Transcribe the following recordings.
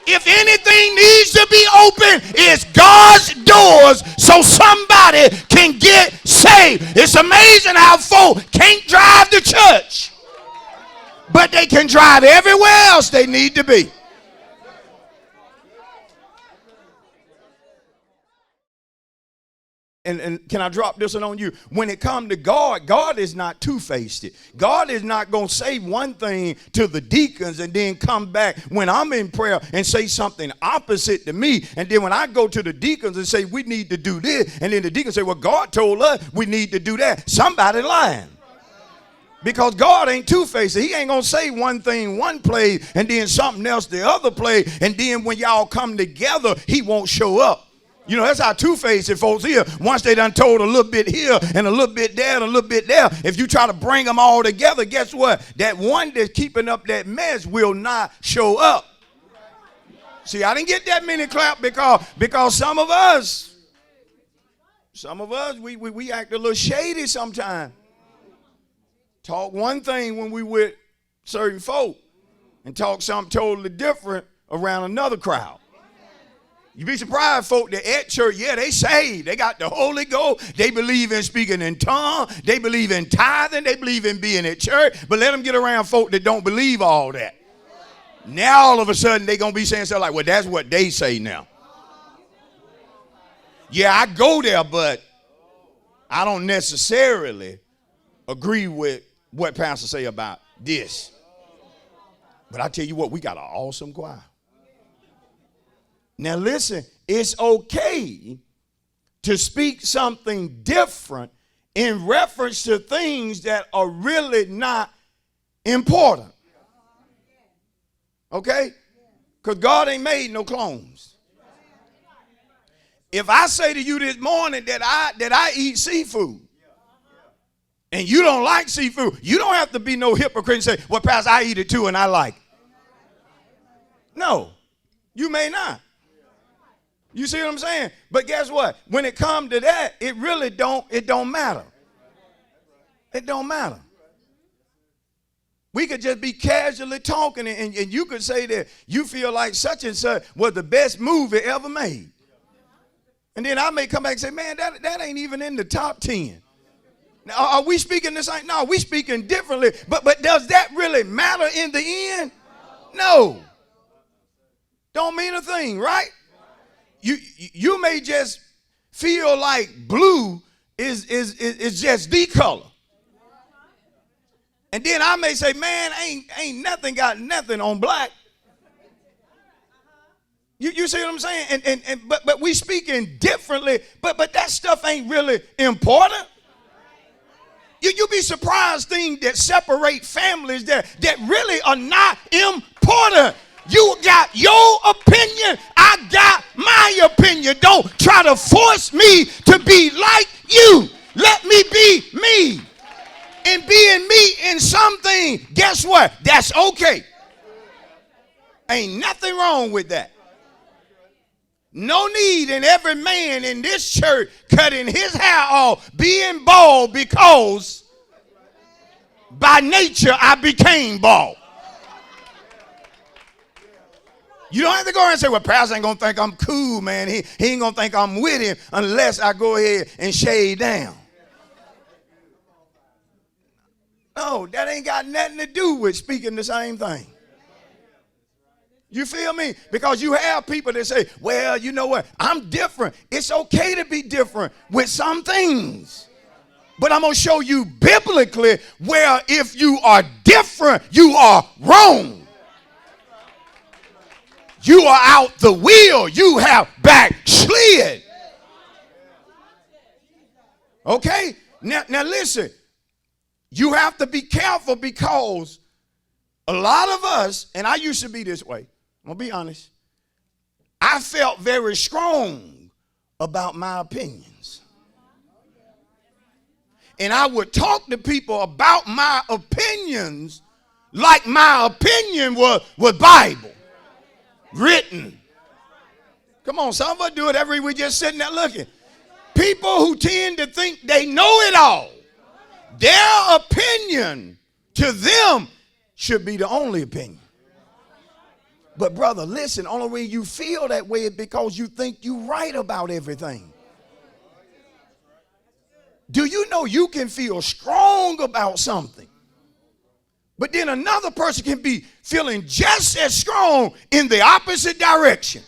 If anything needs to be open, it's God's doors so somebody can get saved. It's amazing how folk can't drive to church, but they can drive everywhere else they need to be. And can I drop this one on you? When it comes to God, God is not two-faced. God is not going to say one thing to the deacons and then come back when I'm in prayer and say something opposite to me. And then when I go to the deacons and say, we need to do this, and then the deacons say, well, God told us we need to do that. Somebody lying. Because God ain't two-faced. He ain't going to say one thing one place and then something else the other place. And then when y'all come together, he won't show up. You know, that's how two-faced folks here. Once they done told a little bit here and a little bit there and a little bit there, if you try to bring them all together, guess what? That one that's keeping up that mess will not show up. See, I didn't get that many clap because some of us, we act a little shady sometimes. Talk one thing when we with certain folk and talk something totally different around another crowd. You'd be surprised, folk that at church, yeah, they saved. They got the Holy Ghost. They believe in speaking in tongues. They believe in tithing. They believe in being at church. But let them get around folk that don't believe all that. Now all of a sudden they're going to be saying something like, well, that's what they say now. Yeah, I go there, but I don't necessarily agree with what pastors say about this. But I tell you what, we got an awesome choir. Now listen, it's okay to speak something different in reference to things that are really not important. Okay? Because God ain't made no clones. If I say to you this morning that I eat seafood and you don't like seafood, you don't have to be no hypocrite and say, well, Pastor, I eat it too and I like it. No, you may not. You see what I'm saying? But guess what? When it comes to that, it really don't matter. It don't matter. We could just be casually talking and you could say that you feel like such and such was the best movie ever made. And then I may come back and say, man, that ain't even in the top 10. Now, are we speaking the same? No, we speaking differently. But does that really matter in the end? No. Don't mean a thing, right? You may just feel like blue is just the color. And then I may say, man, ain't nothing got nothing on black. You see what I'm saying? But we speaking differently, but that stuff ain't really important. You be surprised things that separate families that really are not important. You got your opinion, I got my opinion. Don't try to force me to be like you. Let me be me. And being me in something, guess what? That's okay. Ain't nothing wrong with that. No need in every man in this church cutting his hair off, being bald because by nature I became bald. You don't have to go around and say, well, Pastor ain't going to think I'm cool, man. He ain't going to think I'm with him unless I go ahead and shade down. No, that ain't got nothing to do with speaking the same thing. You feel me? Because you have people that say, well, you know what? I'm different. It's okay to be different with some things. But I'm going to show you biblically where if you are different, you are wrong. You are out the wheel. You have backslid. Okay? Now listen. You have to be careful because a lot of us, and I used to be this way. I'm going to be honest. I felt very strong about my opinions. And I would talk to people about my opinions like my opinion was Bible. Written. Come on, some of us do it every week, just sitting there looking. People who tend to think they know it all, their opinion to them should be the only opinion. But brother, listen, only way you feel that way is because you think you're right about everything. Do you know you can feel strong about something, but then another person can be feeling just as strong in the opposite direction?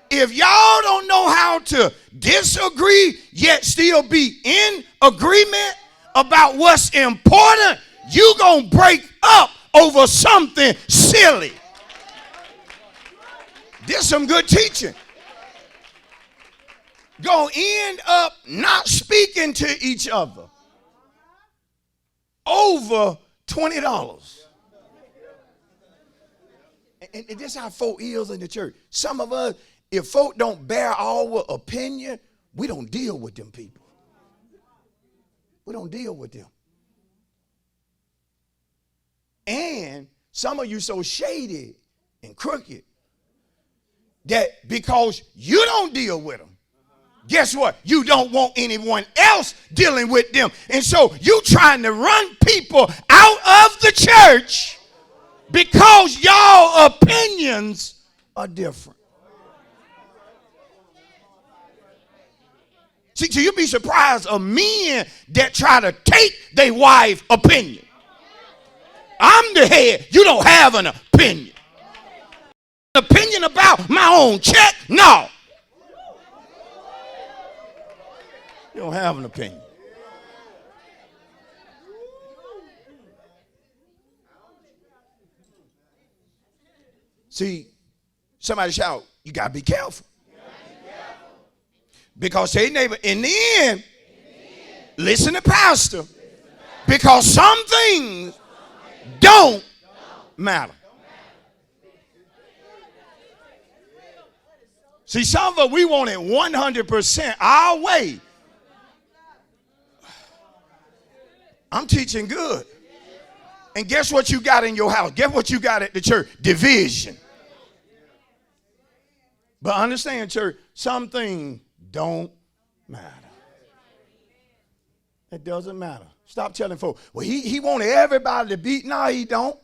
If y'all don't know how to disagree yet still be in agreement about what's important, you gonna break up over something silly. This some good teaching. Gonna end up not speaking to each other over $20. And this how folk is in the church. Some of us, if folk don't bear our opinion, we don't deal with them people. We don't deal with them. And some of you so shady and crooked that because you don't deal with them, guess what? You don't want anyone else dealing with them. And so you trying to run people out of the church because y'all opinions are different. See, so you'd be surprised of men that try to take their wife's opinion. I'm the head. You don't have an opinion. An opinion about my own check? No. You don't have an opinion. See, somebody shout, you got to be careful. Because say neighbor, in the end, listen to pastor. Because some things don't matter. See, some of us, we want it 100% our way. I'm teaching good. And guess what you got in your house? Guess what you got at the church? Division. But understand, church, some things don't matter. It doesn't matter. Stop telling folks, well, he wanted everybody to be. No, he don't.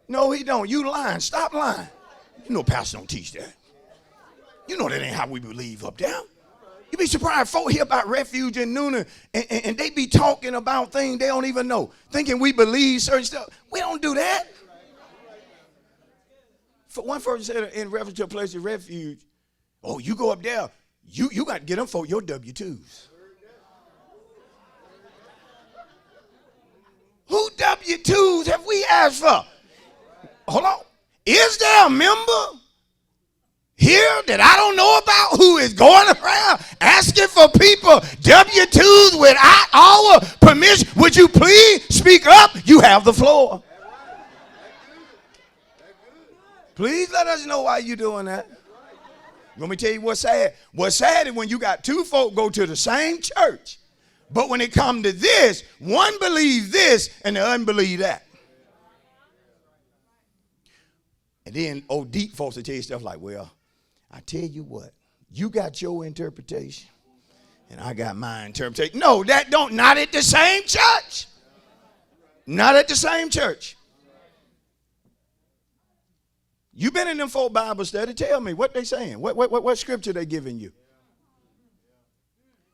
No, he don't. You lying. Stop lying. You know pastor don't teach that. You know that ain't how we believe up there. You be surprised folk hear about refuge in Noonan and they be talking about things they don't even know, thinking we believe certain stuff. We don't do that. For one person said in reference to a place of refuge, oh, you go up there, you got to get them for your W-2s. Who W-2s have we asked for? Hold on. Is there a member here that I don't know about who is going around asking for people W-2s without our permission? Would you please speak up? You have the floor. Please let us know why you're doing that. Let me tell you what's sad. What's sad is when you got two folk go to the same church, but when it comes to this, one believes this and the other believes that. And then old deep folks will tell you stuff like, well, I tell you what, you got your interpretation and I got my interpretation. No, that don't, not at the same church. Not at the same church. You been in them folk Bible study. Tell me what they saying. What scripture they giving you?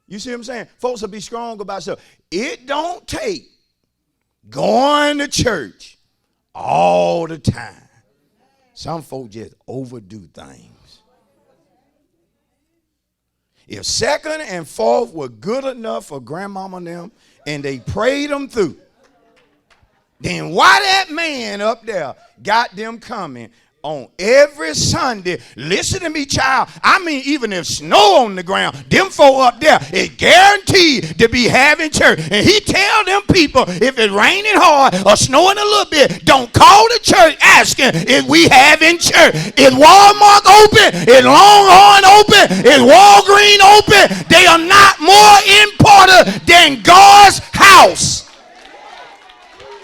You see what I'm saying? Folks will be strong about stuff. It don't take going to church all the time. Some folk just overdo things. If second and fourth were good enough for grandmama and them and they prayed them through, then why that man up there got them coming on every Sunday? Listen to me, child. I mean, even if snow on the ground, them folk up there is guaranteed to be having church. And he tell them people, if it's raining hard or snowing a little bit, don't call the church asking if we having church. Is Walmart open? Is Longhorn open? Is Walgreens open? They are not more important than God's house.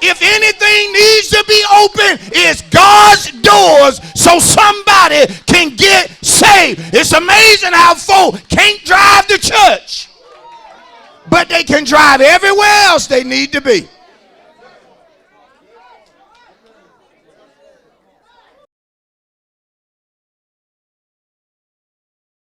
If anything needs to be open, it's God's doors so somebody can get saved. It's amazing how folk can't drive to church, but they can drive everywhere else they need to be.